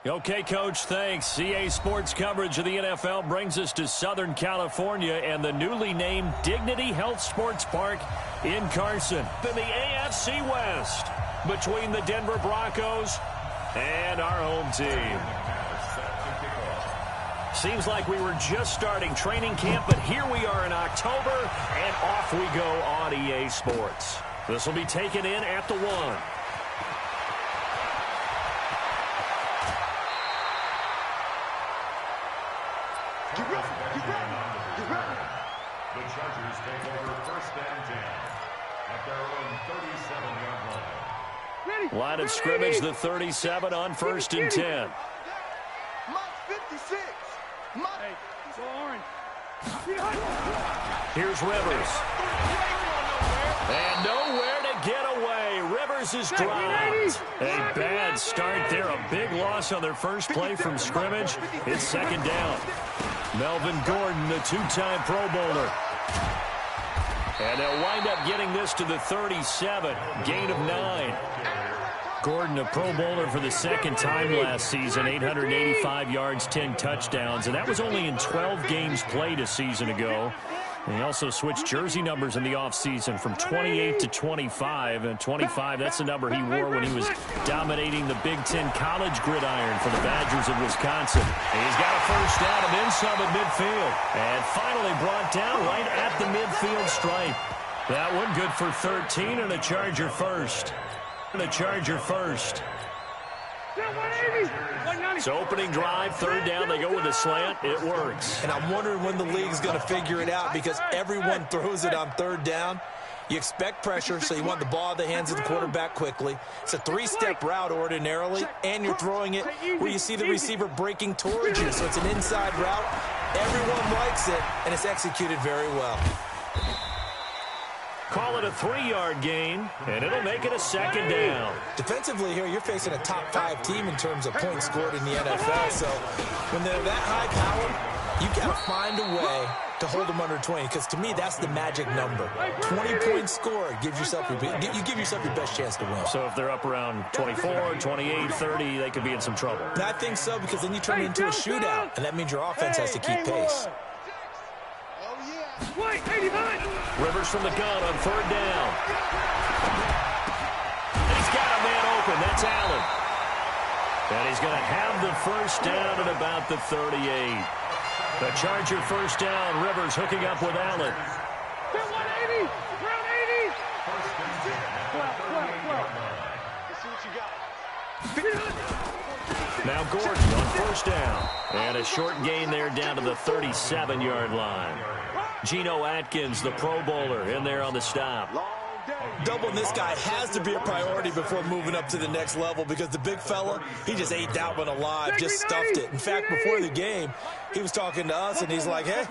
Okay, Coach, thanks. CA Sports coverage of the NFL brings us to Southern California and the newly named Dignity Health Sports Park in Carson. In the AFC West, between the Denver Broncos and our home team. Seems like we were just starting training camp, but here we are in October, and off we go on EA Sports. This will be taken in at the 1. The Chargers take over 1st and 10 at their own 37-yard line. Line of scrimmage, the 37 on 1st and 10. Here's Rivers. And nowhere to get away. Rivers is dropped. A bad start there. A big loss on their first play from scrimmage. It's 2nd down. Melvin Gordon, the 2-time Pro Bowler. And they'll wind up getting this to the 37. Gain of 9. Gordon, a Pro Bowler for the 2nd time last season. 885 yards, 10 touchdowns. And that was only in 12 games played a season ago. And he also switched jersey numbers in the offseason from 28 to 25. And 25, that's the number he wore when he was dominating the Big Ten college gridiron for the Badgers of Wisconsin. And he's got a first down and then some at midfield. And finally brought down right at the midfield stripe. That one good for 13 and a Charger first. So opening drive, 3rd down, they go with a slant. It works. And I'm wondering when the league's going to figure it out because everyone throws it on 3rd down. You expect pressure, so you want the ball in the hands of the quarterback quickly. It's a 3-step route ordinarily, and you're throwing it where you see the receiver breaking towards you. So it's an inside route. Everyone likes it, and it's executed very well. Call it a 3-yard gain, and it'll make it a 2nd down. Defensively here, you're facing a top 5 team in terms of points scored in the NFL. So when they're that high powered, you got to find a way to hold them under 20, because to me, that's the magic number. 20 points scored, you give yourself your best chance to win. So if they're up around 24, 28, 30, they could be in some trouble. And I think so, because then you turn it into a shootout, and that means your offense has to keep pace. Rivers from the gun on 3rd down. And he's got a man open. That's Allen. And he's going to have the first down at about the 38. The Charger first down. Rivers hooking up with Allen. Now Gordon on 1st down. And a short gain there down to the 37-yard line. Geno Atkins, the Pro Bowler, in there on the stop. Doubling this guy has to be a priority before moving up to the next level, because the big fella, he just ate that one alive, just stuffed it. In fact, before the game, he was talking to us, and he's like, hey,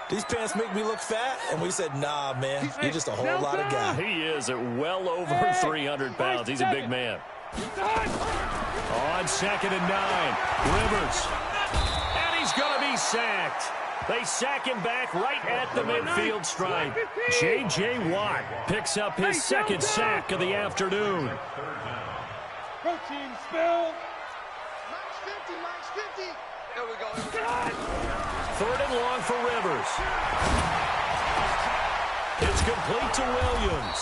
these pants make me look fat? And we said, nah, man, you're just a whole lot of guy. He is at well over 300 pounds. He's a big man. On 2nd and 9, Rivers. And he's going to be sacked. They sack him back right at the midfield stripe. J.J. Watt picks up his 2nd sack of the afternoon. Protein spill. Max 50. There we go. 3rd and long for Rivers. It's complete to Williams.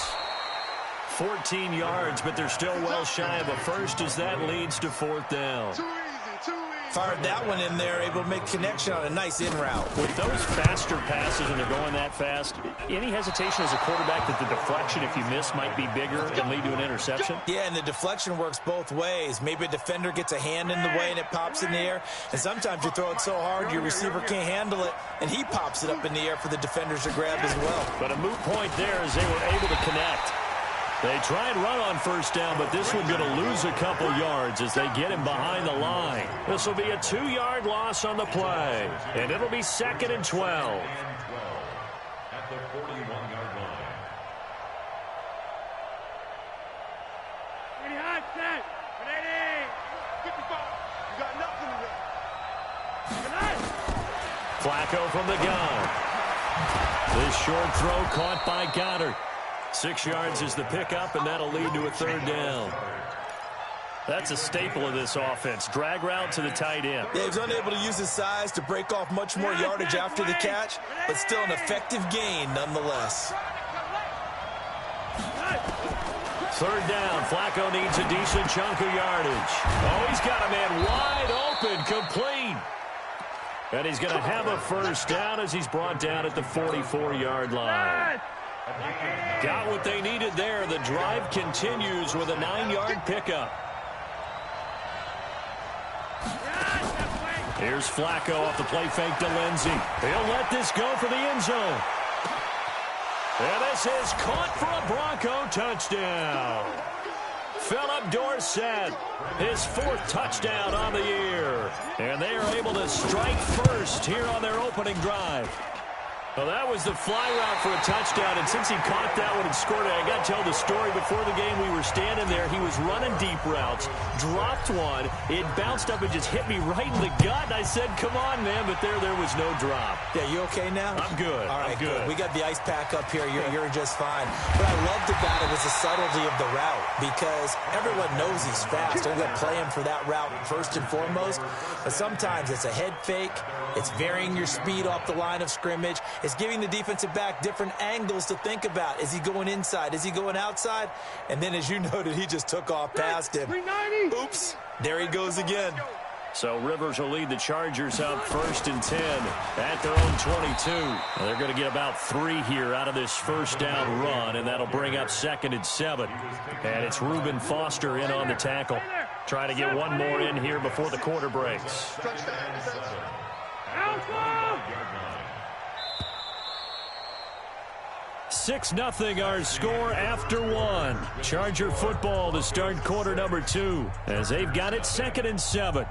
14 yards, but they're still well shy of a first as that leads to 4th down. Too easy. Fired that one in there, able to make connection on a nice in route. With those faster passes and they're going that fast, any hesitation as a quarterback that the deflection, if you miss, might be bigger and lead to an interception? Yeah, and the deflection works both ways. Maybe a defender gets a hand in the way and it pops in the air. And sometimes you throw it so hard your receiver can't handle it, and he pops it up in the air for the defenders to grab as well. But a moot point there as they were able to connect. They try and run on 1st down, but this one's going to lose a couple yards as they get him behind the line. This will be a 2-yard loss on the play, and it'll be 2nd and 12. At the 41-yard line. Ready, hot, set. Ready. 55. You got nothing to do. Flacco from the gun. This short throw caught by Goddard. 6 yards is the pickup, and that'll lead to a 3rd down. That's a staple of this offense. Drag route to the tight end. Yeah, he was unable to use his size to break off much more yardage after the catch, but still an effective gain nonetheless. Third down. Flacco needs a decent chunk of yardage. Oh, he's got a man wide open, complete. And he's going to have a first down as he's brought down at the 44-yard line. Got what they needed there. The drive continues with a 9-yard pickup. Here's Flacco off the play fake to Lindsey. He'll let this go for the end zone. And this is caught for a Bronco touchdown. Philip Dorsett, his 4th touchdown on the year. And they are able to strike first here on their opening drive. Well, that was the fly route for a touchdown, and since he caught that one and scored it, I got to tell the story. Before the game, we were standing there. He was running deep routes, dropped one. It bounced up and just hit me right in the gut, and I said, come on, man, but there was no drop. Yeah, you okay now? I'm good. All right, I'm good. We got the ice pack up here. You're just fine. What I loved about it was the subtlety of the route, because everyone knows he's fast. They're going to play him for that route first and foremost, but sometimes it's a head fake. It's varying your speed off the line of scrimmage. It's giving the defensive back different angles to think about. Is he going inside? Is he going outside? And then, as you noted, he just took off past him. Oops. There he goes again. So Rivers will lead the Chargers up 1st and 10 at their own 22. They're going to get about 3 here out of this first down run, and that'll bring up 2nd and 7. And it's Reuben Foster in on the tackle. Trying to get one more in here before the quarter breaks. 6-0 our score after 1. Charger football to start quarter number 2 as they've got it 2nd and 7.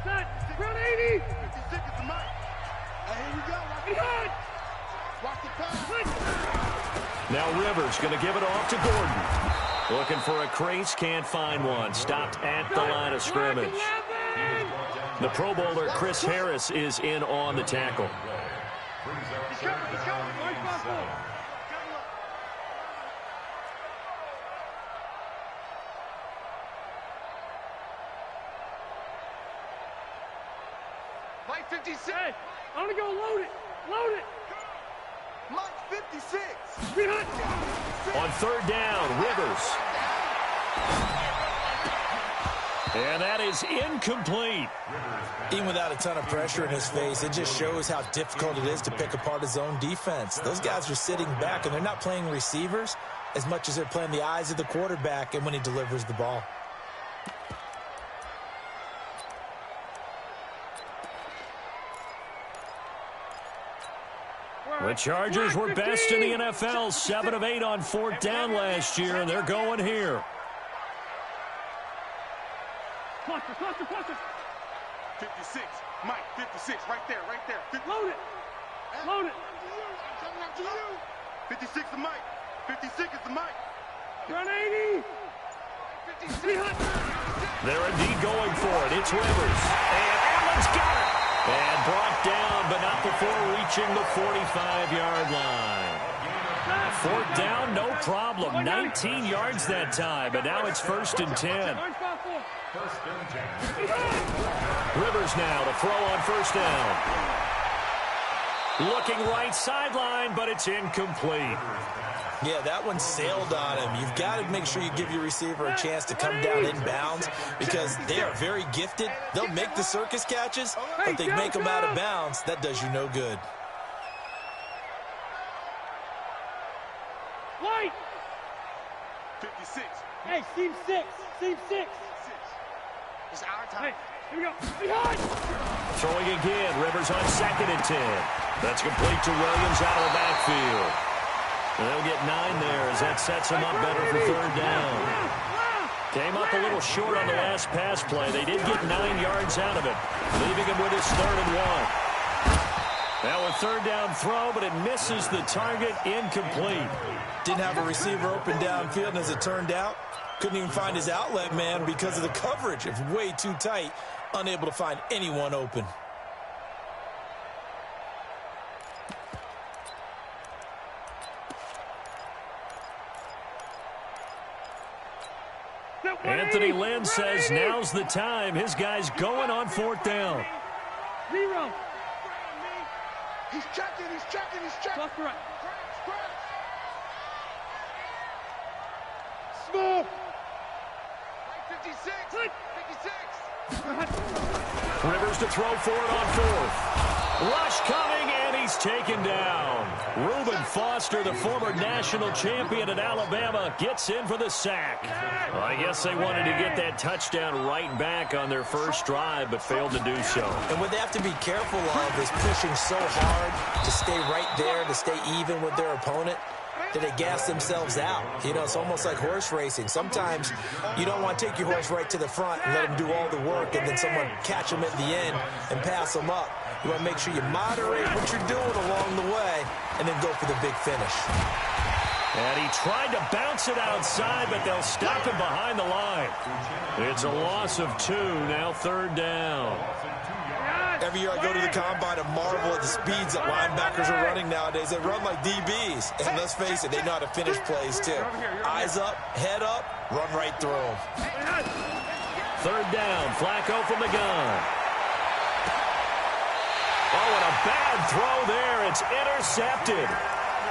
Front 80. Now Rivers going to give it off to Gordon. Looking for a crease, can't find one. Stopped at the line of scrimmage. The Pro Bowler Chris Harris is in on the tackle. Mike 56. Hey, I want to go load it. Load it. Mike 56. On 3rd down, Rivers. And that is incomplete. Even without a ton of pressure in his face, it just shows how difficult it is to pick apart his own defense. Those guys are sitting back, and they're not playing receivers as much as they're playing the eyes of the quarterback and when he delivers the ball. The Chargers were best in the NFL, 7 of 8 on 4th down last year, and they're going here. Cluster. 56. Mike, 56. Right there. Load it. 56 is Mike. 56 is the Mike. Front 80. 56. They're indeed going for it. It's Rivers. And Allen's got it. And brought down, but not before reaching the 45-yard line. 4th down, no problem. 19 yards that time, but now it's 1st and 10. Rivers now to throw on 1st down. Looking right sideline, but it's incomplete. Yeah, that one sailed on him. You've got to make sure you give your receiver a chance to come down inbounds because they are very gifted. They'll make the circus catches, but they make them out of bounds. That does you no good. White. 56. Hey, seam 6. It's our time. Hey, here we go. Behind. Throwing again. Rivers on 2nd and 10. That's complete to Williams out of the backfield. They'll get 9 there as that sets them up better for 3rd down. Came up a little short on the last pass play. They did get 9 yards out of it, leaving him with his 3rd and 1. Now a 3rd down throw, but it misses the target, incomplete. Didn't have a receiver open downfield, and as it turned out, couldn't even find his outlet man because of the coverage. It's way too tight, unable to find anyone open. No. Anthony Lynn says now's the time. His guy's going on 4th down. Zero. He's checking. Left, right. Small. 56. Rivers to throw for it on 4th. Rush coming, and he's taken down. Reuben Foster, the former national champion at Alabama, gets in for the sack. Well, I guess they wanted to get that touchdown right back on their first drive, but failed to do so. And what they have to be careful of is pushing so hard to stay right there, to stay even with their opponent, that they gas themselves out. You know, it's almost like horse racing. Sometimes you don't want to take your horse right to the front and let them do all the work and then someone catch them at the end and pass them up. You want to make sure you moderate what you're doing along the way and then go for the big finish. And he tried to bounce it outside, but they'll stop him behind the line. It's a loss of 2, now 3rd down. Every year I go to the combine and marvel at the speeds that linebackers are running nowadays. They run like DBs. And let's face it, they know how to finish plays too. Eyes up, head up, run right through them. 3rd down, Flacco from the gun. Oh, and a bad throw there. It's intercepted.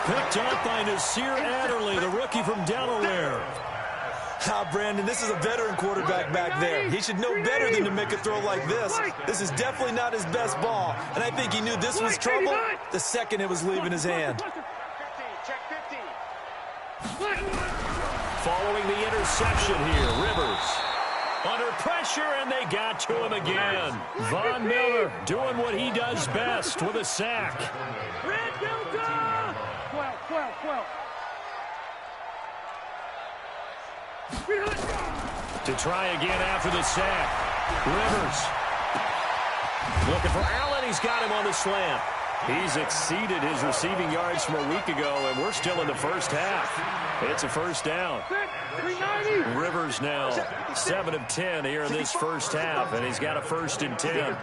Picked up by Nasir Adderley, the rookie from Delaware. Brandon, this is a veteran quarterback back there. He should know better than to make a throw like this. This is definitely not his best ball, and I think he knew this was trouble the second it was leaving his hand. Following the interception here, Rivers under pressure, and they got to him again. Von Miller doing what he does best with a sack. To try again after the sack. Rivers looking for Allen. He's got him on the slant. He's exceeded his receiving yards from a week ago, and we're still in the first half. It's a 1st down. Rivers now 7 of 10 here in this first half, and he's got a 1st and 10.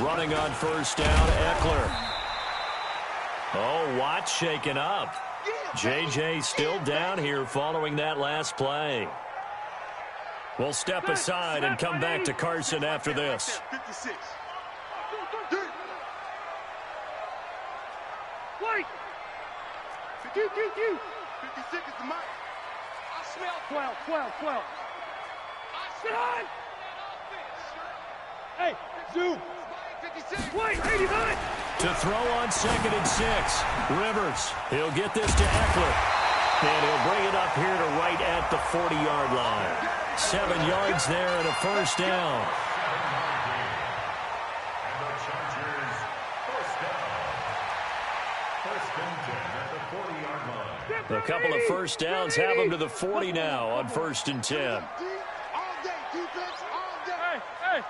Running on 1st down, Eckler. Oh, Watt shaken up. J.J. still down here following that last play. We'll step aside and come back to Carson after this. 56. Wait. 56 is the mic. I smell 12. Sit on. Hey, zoom. 56. Wait, 89. To throw on 2nd and 6. Rivers, he'll get this to Eckler. And he'll bring it up here to right at the 40-yard line. 7 yards there and a 1st down. A couple of 1st downs have them to the 40 now on 1st and 10. All day, defense, all day. Hey.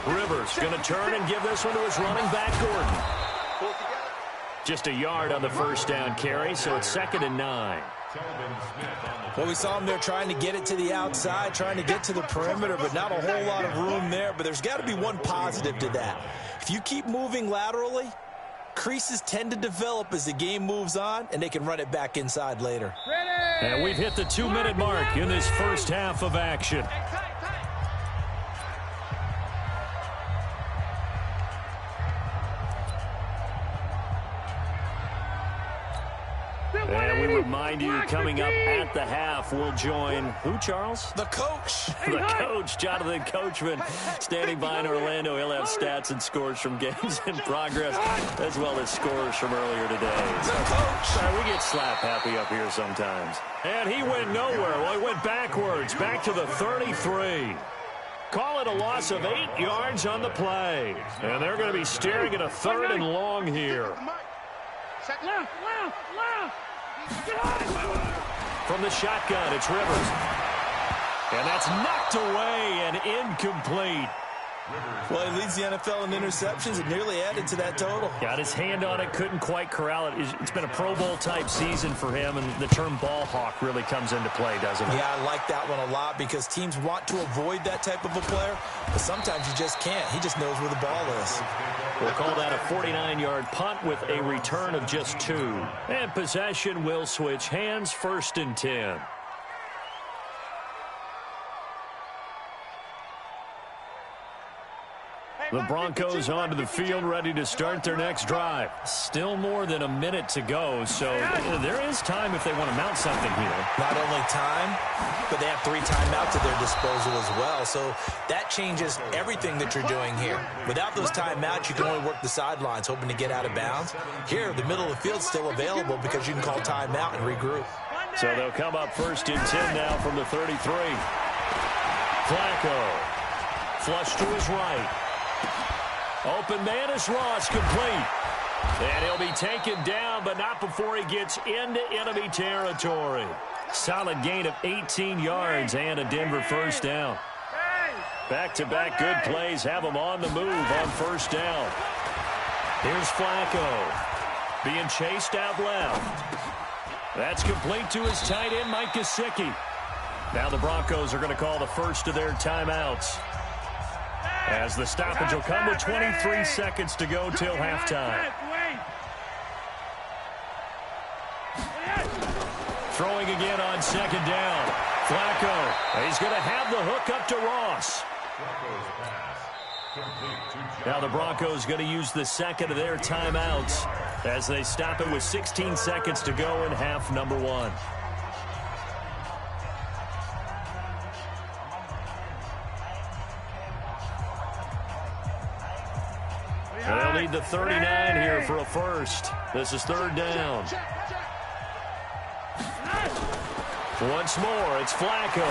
Rivers going to turn and give this one to his running back, Gordon. Just a yard on the 1st down carry, so it's 2nd and 9. Well, we saw him there trying to get it to the outside, trying to get to the perimeter, but not a whole lot of room there. But there's got to be one positive to that. If you keep moving laterally, creases tend to develop as the game moves on, and they can run it back inside later. And we've hit the 2-minute mark in this first half of action. And we remind you, coming up at the half, we'll join who, Charles? The coach. The coach, Jonathan Coachman, standing by in Orlando. He'll have stats and scores from games in progress, as well as scores from earlier today. The coach. We get slap happy up here sometimes. And he went nowhere. Well, he went backwards, back to the 33. Call it a loss of 8 yards on the play. And they're going to be staring at a 3rd and long here. Left. From the shotgun, it's Rivers. And that's knocked away and incomplete. Well, he leads the NFL in interceptions and nearly added to that total. Got his hand on it, couldn't quite corral it. It's been a Pro Bowl-type season for him, and the term ball hawk really comes into play, doesn't it? Yeah, I like that one a lot because teams want to avoid that type of a player, but sometimes you just can't. He just knows where the ball is. We'll call that a 49-yard punt with a return of just 2. And possession will switch hands, 1st and 10. The Broncos onto the field, ready to start their next drive. Still more than a minute to go, so there is time if they want to mount something here. Not only time, but they have 3 timeouts at their disposal as well, so that changes everything that you're doing here. Without those timeouts, you can only work the sidelines, hoping to get out of bounds. Here, the middle of the field's still available because you can call timeout and regroup. So they'll come up 1st and 10 now from the 33. Flacco. Flush to his right. Open man is Ross, complete. And he'll be taken down, but not before he gets into enemy territory. Solid gain of 18 yards and a Denver 1st down. Back-to-back good plays have him on the move on 1st down. Here's Flacco being chased out left. That's complete to his tight end, Mike Gesicki. Now the Broncos are going to call the first of their timeouts, as the stoppage will come with 23 seconds to go till halftime. Throwing again on 2nd down. Flacco. He's going to have the hook up to Ross. Now the Broncos going to use the 2nd of their timeouts as they stop it with 16 seconds to go in half number 1. They'll need the 39 here for a first. This is 3rd down. Once more, it's Flacco.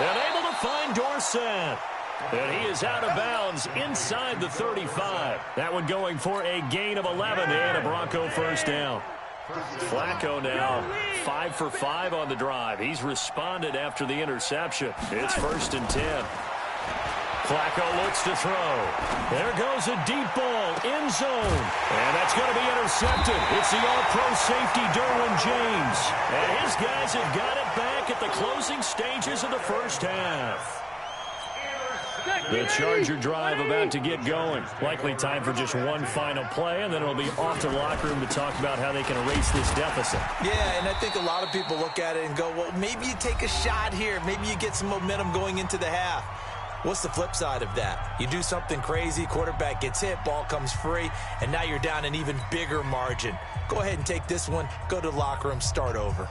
And able to find Dorsett. And he is out of bounds inside the 35. That one going for a gain of 11 and a Bronco 1st down. Flacco now 5 for 5 on the drive. He's responded after the interception. It's 1st and 10. Flacco looks to throw. There goes a deep ball, end zone. And that's going to be intercepted. It's the all-pro safety, Derwin James. And his guys have got it back at the closing stages of the 1st half. The Charger drive about to get going. Likely time for just one final play, and then it'll be off to the locker room to talk about how they can erase this deficit. Yeah, and I think a lot of people look at it and go, well, maybe you take a shot here. Maybe you get some momentum going into the half. What's the flip side of that? You do something crazy, quarterback gets hit, ball comes free, and now you're down an even bigger margin. Go ahead and take this one, go to the locker room, start over.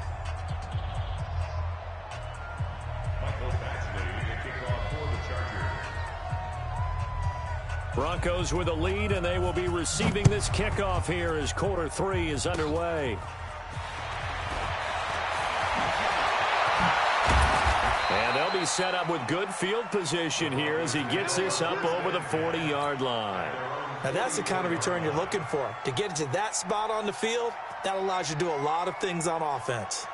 Broncos with a lead, and they will be receiving this kickoff here as quarter 3 is underway. And they'll be set up with good field position here as he gets this up over the 40-yard line. Now that's the kind of return you're looking for. To get it to that spot on the field, that allows you to do a lot of things on offense.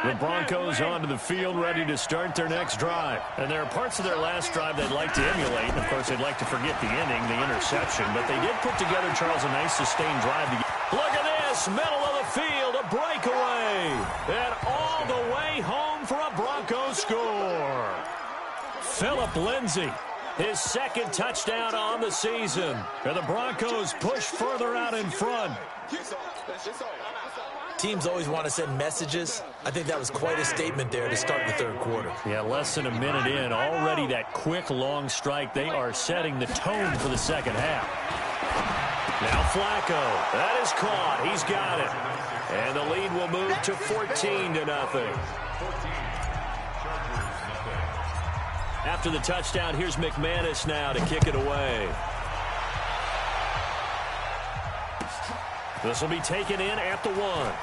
The Broncos onto the field, ready to start their next drive. And there are parts of their last drive they'd like to emulate. And, of course, they'd like to forget the inning, the interception. But they did put together, Charles, a nice sustained drive. Look at this, middle of the field, a breakaway. And all the way home for a Bronco score. Phillip Lindsay, his 2nd touchdown on the season. And the Broncos push further out in front. Teams always want to send messages. I think that was quite a statement there to start the 3rd quarter. Yeah, less than a minute in. Already that quick, long strike. They are setting the tone for the 2nd half. Now Flacco. That is caught. He's got it. And the lead will move to 14-0. After the touchdown, here's McManus now to kick it away. This will be taken in at the 1.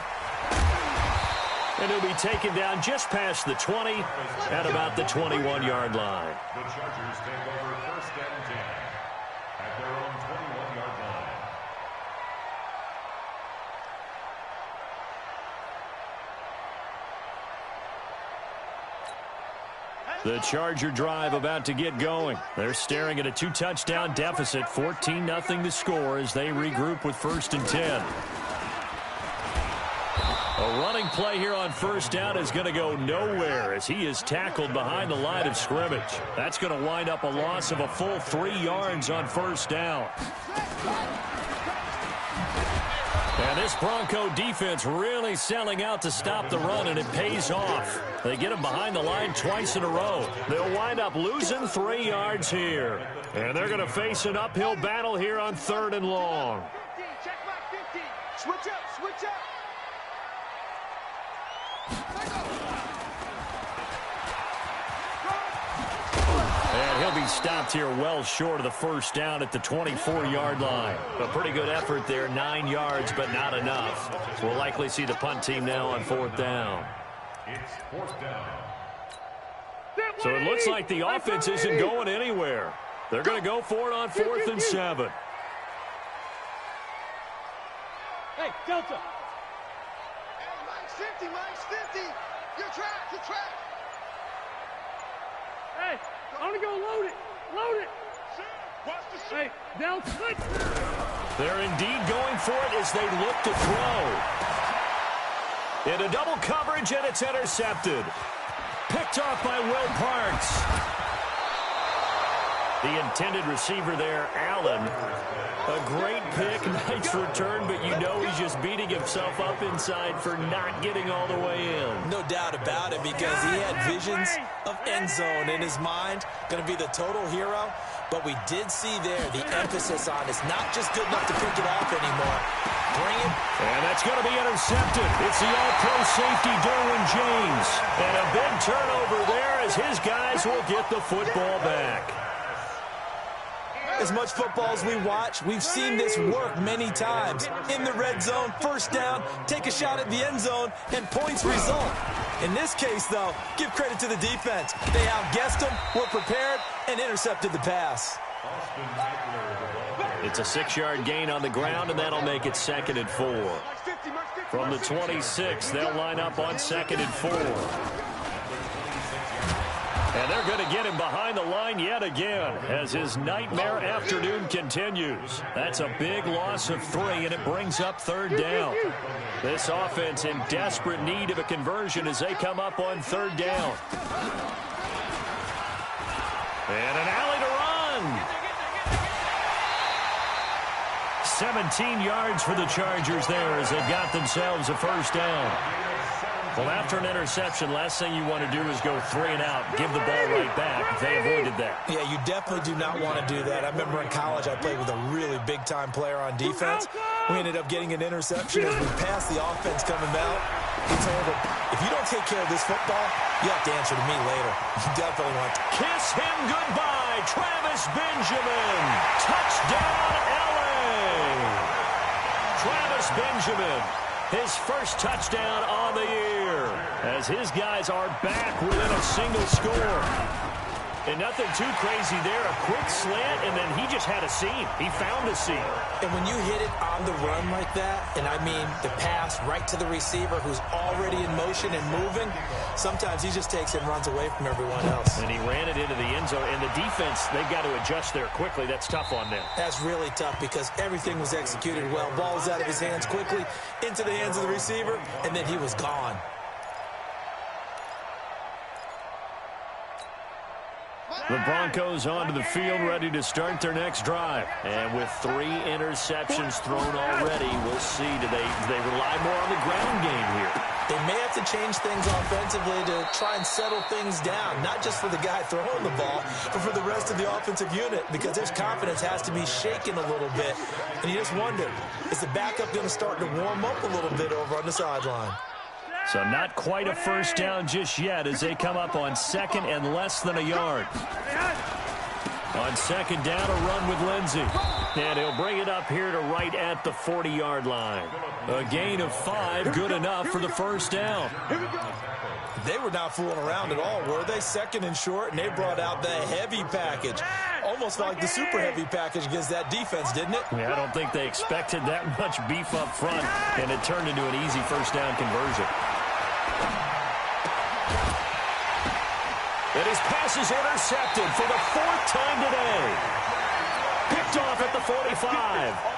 And he'll be taken down just past the 20 at about the 21-yard line. The Chargers take over 1st and 10 at their own 21-yard line. The Charger drive about to get going. They're staring at a 2-touchdown deficit, 14-0 to score as they regroup with 1st and 10. A running play here on 1st down is going to go nowhere as he is tackled behind the line of scrimmage. That's going to wind up a loss of a full 3 yards on 1st down. And this Bronco defense really selling out to stop the run, and it pays off. They get him behind the line twice in a row. They'll wind up losing 3 yards here. And they're going to face an uphill battle here on 3rd and long. 15, check back 15. Switch up, switch up. And he'll be stopped here well short of the 1st down at the 24-yard line. A pretty good effort there, 9 yards, but not enough. We'll likely see the punt team now on 4th down. It's 4th down. So it looks like the offense isn't going anywhere. They're going to go for it on 4th and 7. Hey, Delta. Hey, Mike's 50. You're trapped, you're trapped. Hey, I want to go load it. Load it. Watch the shot. Hey, Delta. They're indeed going for it as they look to throw. Into double coverage, and it's intercepted. Picked off by Will Parks. The intended receiver there, Allen. A great pick, nice return, but you know he's just beating himself up inside for not getting all the way in. No doubt about it, because he had visions of end zone in his mind. Going to be the total hero. But we did see there the emphasis on it's not just good enough to pick it off anymore. Bring it. And that's going to be intercepted. It's the all-pro safety, Derwin James. And a big turnover there as his guys will get the football back. As much football as we watch, we've seen this work many times. In the red zone, 1st down, take a shot at the end zone, and points result. In this case, though, give credit to the defense. They outguessed them, were prepared, and intercepted the pass. It's a 6-yard gain on the ground, and that'll make it 2nd and 4. From the 26, they'll line up on 2nd and 4. And they're going to get him behind the line yet again as his nightmare afternoon continues. That's a big loss of 3, and it brings up 3rd down. This offense in desperate need of a conversion as they come up on 3rd down. And an alley to run. 17 yards for the Chargers there as they've got themselves a 1st down. Well, after an interception, last thing you want to do is go 3 and out, give the ball right back. They avoided that. Yeah, you definitely do not want to do that. I remember in college I played with a really big-time player on defense. We ended up getting an interception as we passed the offense coming out. We told him, if you don't take care of this football, you have to answer to me later. You definitely want to. Kiss him goodbye, Travis Benjamin. Touchdown, L.A. Travis Benjamin. His first touchdown on the year as his guys are back within a single score. And nothing too crazy there. A quick slant, and then he just had a seam. He found a seam. And when you hit it on the run like that, and I mean the pass right to the receiver who's already in motion and moving, sometimes he just takes it and runs away from everyone else. And he ran it into the end zone. And the defense, they've got to adjust there quickly. That's tough on them. That's really tough because everything was executed well. Ball was out of his hands quickly, into the hands of the receiver, and then he was gone. The Broncos onto the field, ready to start their next drive. And with 3 interceptions thrown already, we'll see. Do they rely more on the ground game here? They may have to change things offensively to try and settle things down, not just for the guy throwing the ball, but for the rest of the offensive unit, because his confidence has to be shaken a little bit. And you just wonder, is the backup going to start to warm up a little bit over on the sideline? So not quite a 1st down just yet as they come up on 2nd and less than a yard. On 2nd down, a run with Lindsey. And he'll bring it up here to right at the 40-yard line. A gain of 5, good enough for the 1st down. They were not fooling around at all, were they? 2nd and short, and they brought out the heavy package. Almost like the super heavy package against that defense, didn't it? Yeah, I don't think they expected that much beef up front, and it turned into an easy 1st down conversion. And his pass is intercepted for the 4th time today. Picked off at the 45.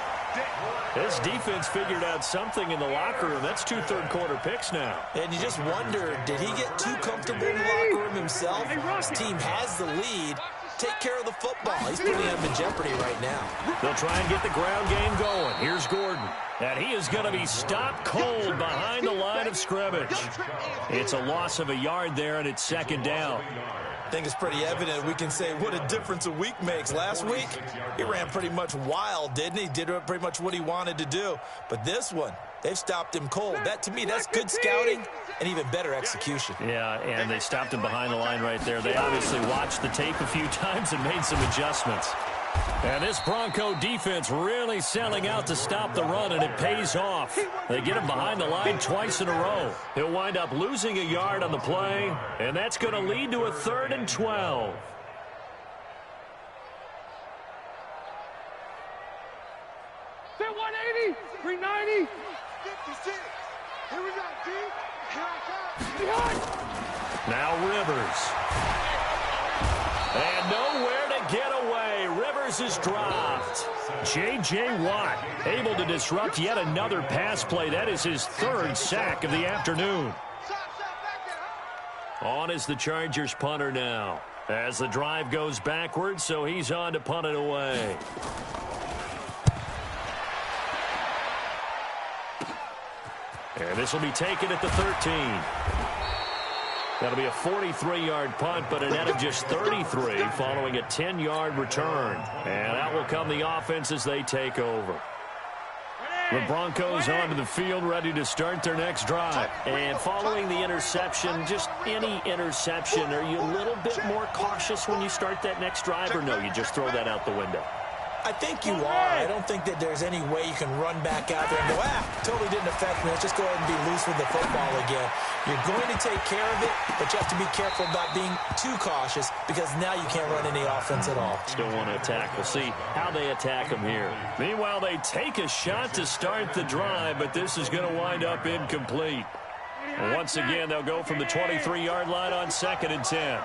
This defense figured out something in the locker room. That's 2 third-quarter picks now. And you just wonder, did he get too comfortable in the locker room himself? His team has the lead. Take care of the football. He's putting them in jeopardy right now. They'll try and get the ground game going. Here's Gordon. And he is going to be stopped cold behind the line of scrimmage. It's a loss of a yard there, and it's 2nd down. I think it's pretty evident. We can say what a difference a week makes. Last week, he ran pretty much wild, didn't he? Did pretty much what he wanted to do. But this one, they've stopped him cold. That, to me, that's good scouting and even better execution. Yeah, and they stopped him behind the line right there. They obviously watched the tape a few times and made some adjustments. And this Bronco defense really selling out to stop the run, and it pays off. They get him behind the line twice in a row. He'll wind up losing a yard on the play, and that's going to lead to a 3rd and 12. Set 180, 390. 56. Here we go, D. Here I come. Now Rivers. And nowhere to get away. Rivers is dropped. J.J. Watt able to disrupt yet another pass play. That is his 3rd sack of the afternoon. On is the Chargers punter now. As the drive goes backwards, so he's on to punt it away. And this will be taken at the 13. That'll be a 43-yard punt, but a net of just 33 following a 10-yard return. And out will come the offense as they take over. The Broncos onto the field, ready to start their next drive. And following the interception, just any interception, are you a little bit more cautious when you start that next drive, or no, you just throw that out the window? I think you are. I don't think that there's any way you can run back out there and go, totally didn't affect me. Let's just go ahead and be loose with the football again. You're going to take care of it, but you have to be careful about being too cautious because now you can't run any offense at all. Still want to attack. We'll see how they attack them here. Meanwhile, they take a shot to start the drive, but this is going to wind up incomplete. And once again, they'll go from the 23-yard line on 2nd and 10.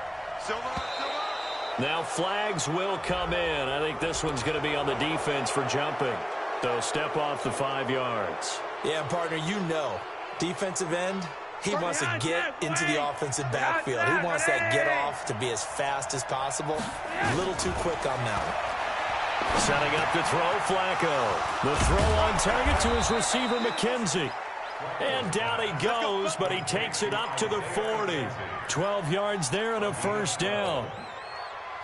Now flags will come in. I think this one's going to be on the defense for jumping. So step off the 5 yards. Yeah, partner, you know, defensive end, he wants to get into the offensive backfield. He wants that get off to be as fast as possible. A little too quick on that one. Setting up to throw, Flacco. The throw on target to his receiver, McKenzie. And down he goes, but he takes it up to the 40. 12 yards there and a 1st down.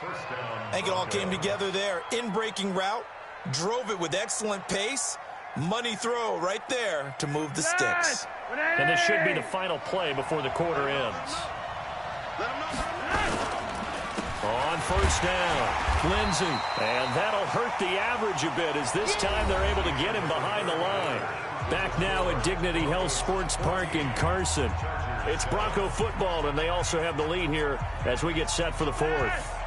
I think it all came together there. In-breaking route, drove it with excellent pace. Money throw right there to move the sticks. And this should be the final play before the quarter ends. On 1st down, Lindsey. And that'll hurt the average a bit as this time they're able to get him behind the line. Back now at Dignity Health Sports Park in Carson. It's Bronco football, and they also have the lead here as we get set for the 4th.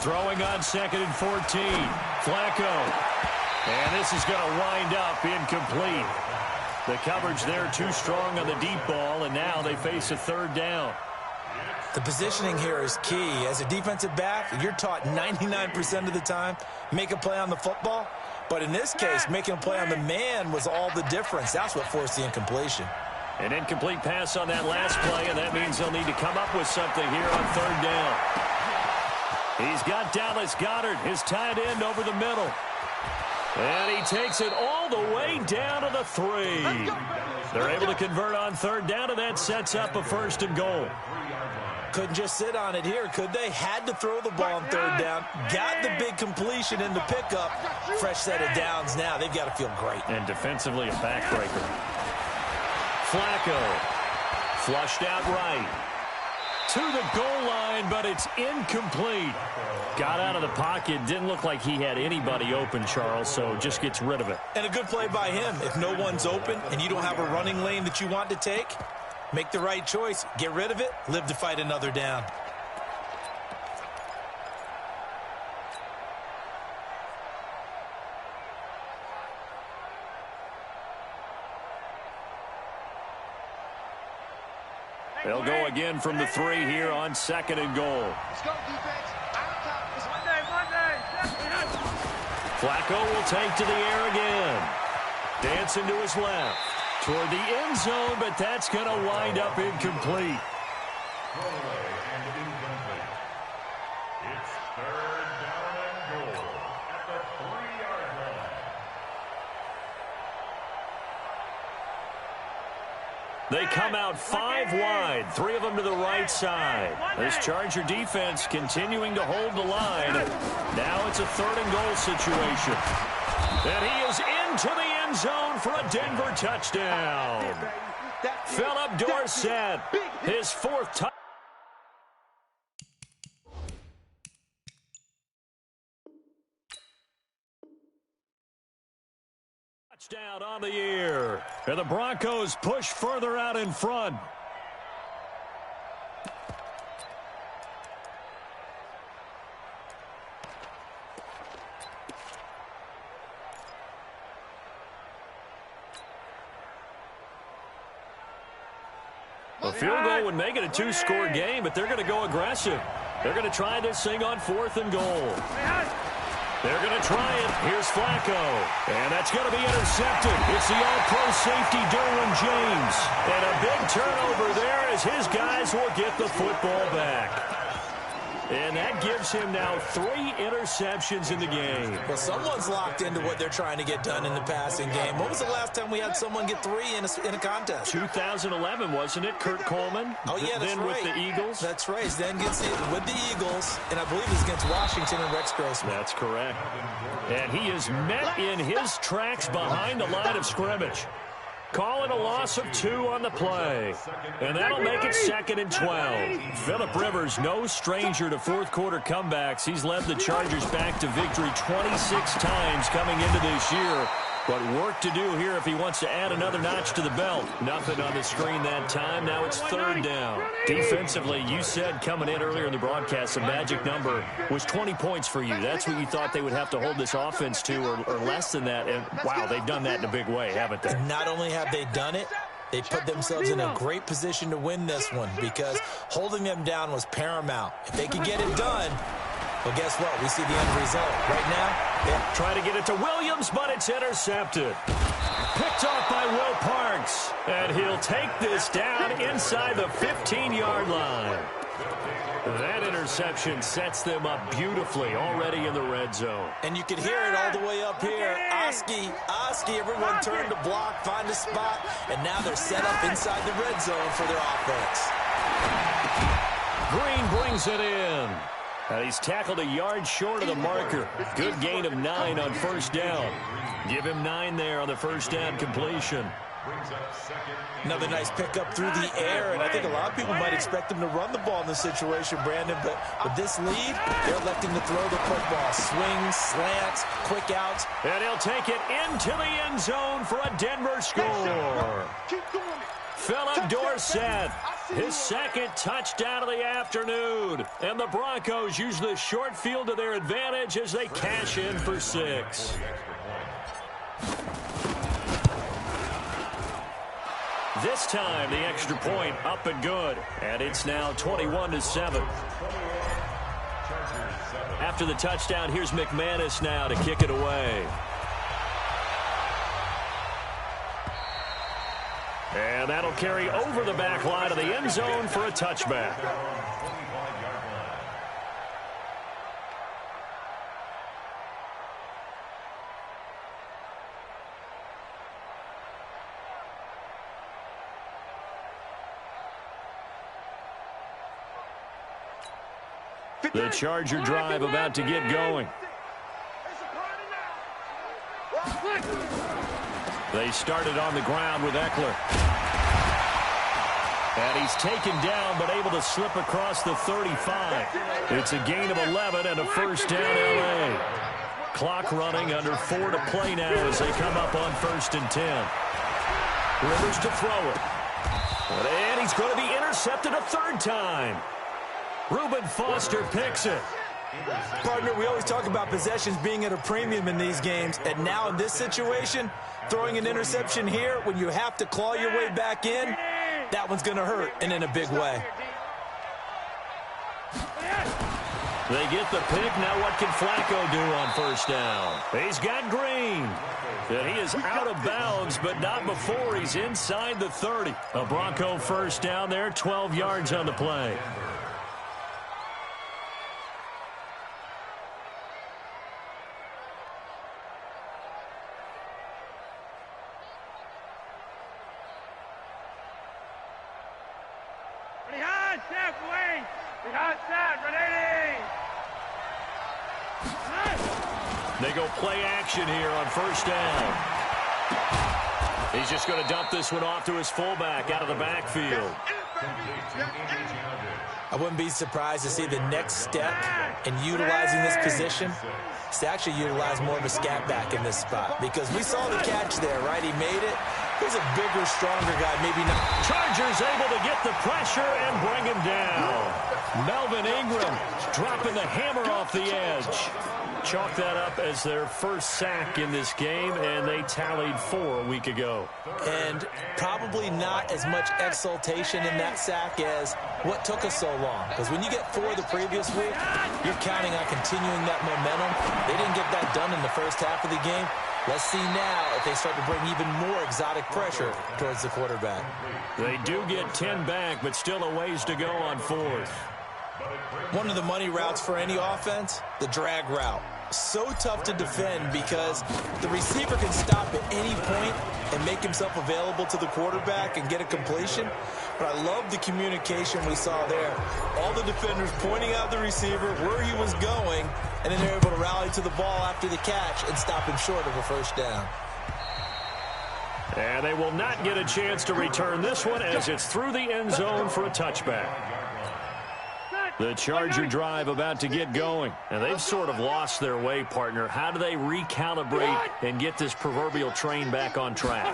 Throwing on 2nd and 14. Flacco. And this is going to wind up incomplete. The coverage there too strong on the deep ball, and now they face a 3rd down. The positioning here is key. As a defensive back, you're taught 99% of the time, make a play on the football. But in this case, making a play on the man was all the difference. That's what forced the incompletion. An incomplete pass on that last play, and that means they'll need to come up with something here on 3rd down. He's got Dallas Goedert, his tight end, over the middle. And he takes it all the way down to the 3. They're able to convert on 3rd down, and that sets up a 1st and goal. Couldn't just sit on it here, could they? Had to throw the ball on 3rd down. Got the big completion in the pickup. Fresh set of downs now. They've got to feel great. And defensively, a backbreaker. Flacco. Flushed out right. To the goal line, but it's incomplete. Got out of the pocket. Didn't look like he had anybody open, Charles, so just gets rid of it. And a good play by him. If no one's open and you don't have a running lane that you want to take, make the right choice. Get rid of it. Live to fight another down. They'll go again from the 3 here on 2nd and goal. Let's go, defense. Out of top. Flacco will take to the air again. Dancing to his left. Toward the end zone, but that's going to wind up incomplete. Throwaway and incomplete. It's 3rd down and goal at the 3-yard line. They come out 5 wide, 3 of them to the right side. This Charger defense continuing to hold the line. Now it's a 3rd and goal situation. And he is into the end zone for a Denver touchdown. Philip Dorsett, his 4th touchdown. Touchdown on the year. And the Broncos push further out in front. A field goal would make it a 2-score game, but they're going to go aggressive. They're going to try this thing on 4th and goal. They're going to try it. Here's Flacco. And that's going to be intercepted. It's the all-pro safety, Derwin James. And a big turnover there as his guys will get the football back. And that gives him now 3 interceptions in the game. Well, someone's locked into what they're trying to get done in the passing game. When was the last time we had someone get 3 in a contest? 2011, wasn't it? Kurt Coleman? Oh, yeah, that's then right. with the Eagles? That's right. Then gets it with the Eagles, and I believe it's against Washington and Rex Grossman. That's correct. And he is met in his tracks behind the line of scrimmage. Calling a loss of 2 on the play. And that'll make it 2nd and 12. Phillip Rivers, no stranger to fourth-quarter comebacks. He's led the Chargers back to victory 26 times coming into this year. But work to do here if he wants to add another notch to the belt. Nothing on the screen that time. Now it's 3rd down. Defensively, you said coming in earlier in the broadcast, the magic number was 20 points for you. That's what you thought they would have to hold this offense to, or less than that. And, wow, they've done that in a big way, haven't they? Not only have they done it, they put themselves in a great position to win this one because holding them down was paramount. If they could get it done, well, guess what? We see the end result. Right now, they're trying to get it to Williams, but it's intercepted. Picked off by Will Parks. And he'll take this down inside the 15-yard line. That interception sets them up beautifully already in the red zone. And you can hear it all the way up here. Oski, everyone turned to block, find a spot, and now they're set up inside the red zone for their offense. Green brings it in. And he's tackled a yard short of the marker. Good gain of 9 on 1st down. Give him 9 there on the 1st down completion. Another nice pickup through the air, and I think a lot of people might expect them to run the ball in this situation, Brandon, but with this lead, they're electing to throw the football. Swings, slants, quick outs. And he'll take it into the end zone for a Denver score. Philip Dorsett, his 2nd touchdown of the afternoon. And the Broncos use the short field to their advantage as they cash in for 6. This time, the extra point up and good. And it's now 21-7. After the touchdown, here's McManus now to kick it away. And that'll carry over the back line of the end zone for a touchback. The Charger drive about to get going. They started on the ground with Eckler. And he's taken down but able to slip across the 35. It's a gain of 11 and a 1st down L.A. Clock running under 4 to play now as they come up on 1st and 10. Rivers to throw it. And he's going to be intercepted a 3rd time. Reuben Foster picks it. Partner, we always talk about possessions being at a premium in these games, and now in this situation, throwing an interception here when you have to claw your way back in, that one's going to hurt, and in a big way. They get the pick. Now what can Flacco do on first down? He's got Green. And he is out of bounds, but not before he's inside the 30. A Bronco first down there, 12 yards on the play. They go play action here on first down. He's just going to dump this one off to his fullback out of the backfield. I wouldn't be surprised to see the next step in utilizing this position is to actually utilize more of a scat back in this spot, because we saw the catch there, right? He made it. He's a bigger, stronger guy, maybe not. Chargers able to get the pressure and bring him down. Melvin Ingram dropping the hammer off the edge. Chalk that up as their first sack in this game, and they tallied 4 a week ago. And probably not as much exultation in that sack as what took us so long. Because when you get 4 the previous week, you're counting on continuing that momentum. They didn't get that done in the first half of the game. Let's see now if they start to bring even more exotic pressure towards the quarterback. They do get 10 back, but still a ways to go on 4th. One of the money routes for any offense, the drag route. So tough to defend because the receiver can stop at any point and make himself available to the quarterback and get a completion. But I love the communication we saw there. All the defenders pointing out the receiver where he was going, and then they're able to rally to the ball after the catch and stop him short of a first down. And they will not get a chance to return this one as it's through the end zone for a touchback. The Charger drive about to get going, and they've sort of lost their way, partner. How do they recalibrate and get this proverbial train back on track?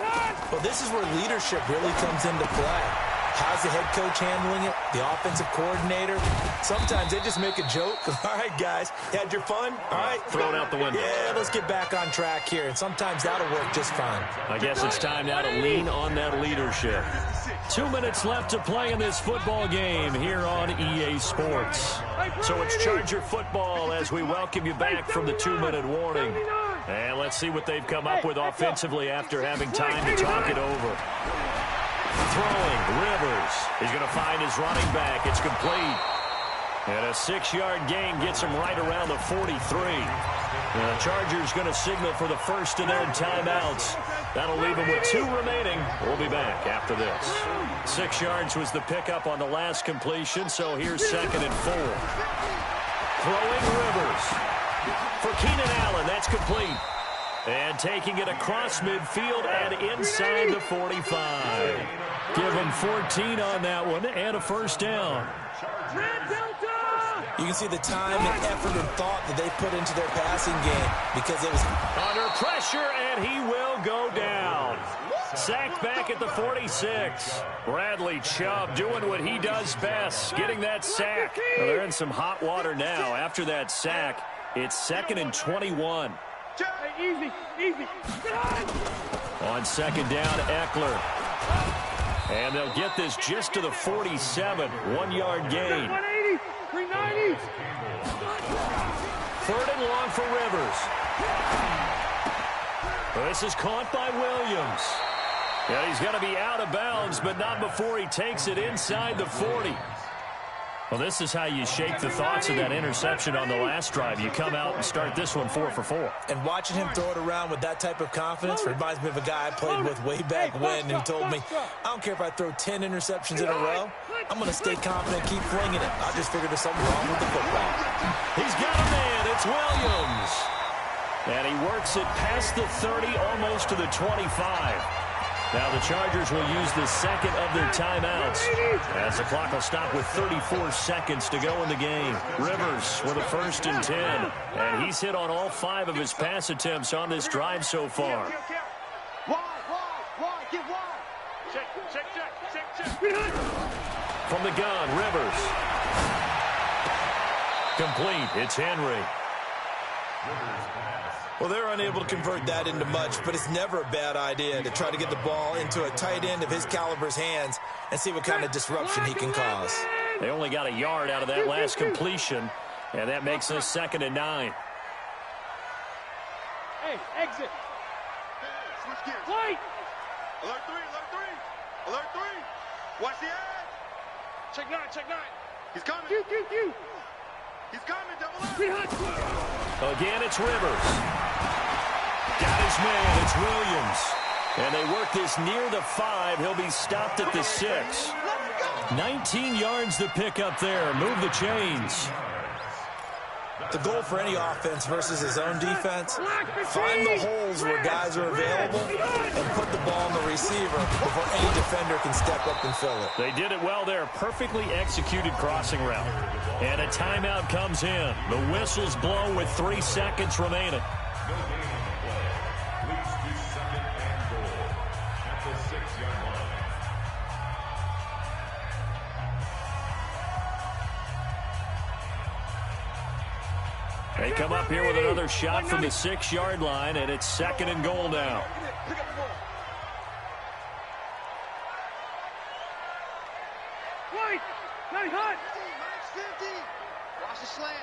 Well, this is where leadership really comes into play. How's the head coach handling it? The offensive coordinator? Sometimes they just make a joke. All right, guys, you had your fun? All right. Throw it out the window. Yeah, let's get back on track here. And sometimes that'll work just fine. I guess it's time now to lean on that leadership. 2 minutes left to play in this football game here on EA Sports. So it's Charger football as we welcome you back from the 2-minute warning. And let's see what they've come up with offensively after having time to talk it over. Throwing, Rivers. He's going to find his running back. It's complete. And a 6-yard gain gets him right around the 43. The Chargers going to signal for the first of their timeouts. That'll leave them with 2 remaining. We'll be back after this. 6 yards was the pickup on the last completion, so here's 2nd and 4. Throwing Rivers. For Keenan Allen, that's complete. And taking it across midfield and inside the 45. Give him 14 on that one and a first down. You can see the time and effort and thought that they put into their passing game because it was under pressure, and he will go down. Sacked back at the 46. Bradley Chubb doing what he does best, getting that sack. Well, they're in some hot water now. After that sack, it's 2nd and 21. Easy. On 2nd down, Eckler. And they'll get this just to the 47. 1-yard gain. 180, 390. 3rd and long for Rivers. This is caught by Williams. Yeah, he's going to be out of bounds, but not before he takes it inside the 40. Well, this is how you shake the thoughts of that interception on the last drive. You come out and start this one 4 for 4. And watching him throw it around with that type of confidence reminds me of a guy I played with way back when who told me, I don't care if I throw 10 interceptions in a row. I'm going to stay confident, keep flinging it. I just figured there's something wrong with the football. He's got a man. It's Williams. And he works it past the 30, almost to the 25. Now the Chargers will use the 2nd of their timeouts as the clock will stop with 34 seconds to go in the game. Rivers with a 1st and 10. And he's hit on all 5 of his pass attempts on this drive so far. From the gun, Rivers. Complete. It's Henry. Rivers pass Well, they're unable to convert that into much, but it's never a bad idea to try to get the ball into a tight end of his caliber's hands and see what kind of disruption he can cause. They only got a yard out of that last completion, and that makes us 2nd and 9. Hey, exit. Switch gears. Light. Alert 3, alert 3. Alert 3. Watch the edge. Check 9, check 9. He's coming. Q. He's coming, double up. Behind. Again, it's Rivers. Got his man. It's Williams. And they work this near the 5. He'll be stopped at the 6. 19 yards to pick up there. Move the chains. The goal for any offense versus his own defense, find the holes where guys are available and put the ball on the receiver before any defender can step up and fill it. They did it well there. Perfectly executed crossing route. And a timeout comes in. The whistles blow with 3 seconds remaining. No gain on the play. Leads to 2nd and goal at the 6-yard line. They come up here with another shot from the 6-yard line, and it's 2nd and goal now. Pick up the ball. Right. Got hot. Max 50. Watch the slant.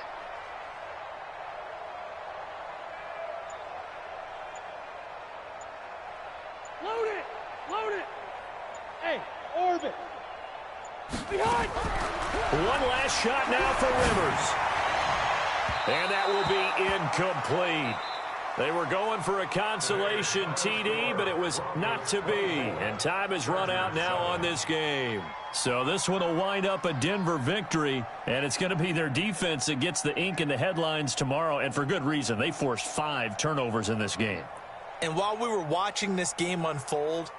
Load it. Load it. Hey, orbit. Behind. One last shot now for Rivers. And that will be incomplete. They were going for a consolation TD, but it was not to be. And time has run out now on this game. So this one will wind up a Denver victory, and it's going to be their defense that gets the ink in the headlines tomorrow, and for good reason. They forced 5 turnovers in this game. And while we were watching this game unfold,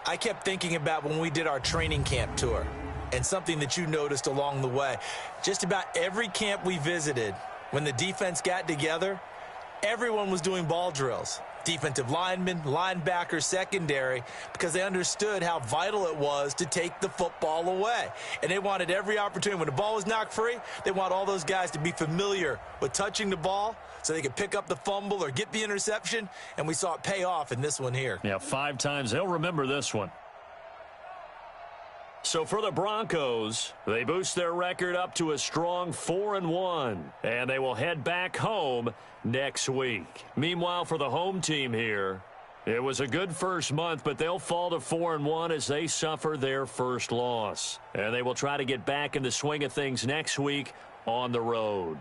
I kept thinking about when we did our training camp tour and something that you noticed along the way. Just about every camp we visited, when the defense got together, everyone was doing ball drills. Defensive linemen, linebackers, secondary, because they understood how vital it was to take the football away. And they wanted every opportunity. When the ball was knocked free, they want all those guys to be familiar with touching the ball so they could pick up the fumble or get the interception. And we saw it pay off in this one here. Yeah, 5 times. They'll remember this one. So for the Broncos, they boost their record up to a strong 4-1, and they will head back home next week. Meanwhile, for the home team here, it was a good first month, but they'll fall to 4-1 as they suffer their first loss. And they will try to get back in the swing of things next week on the road.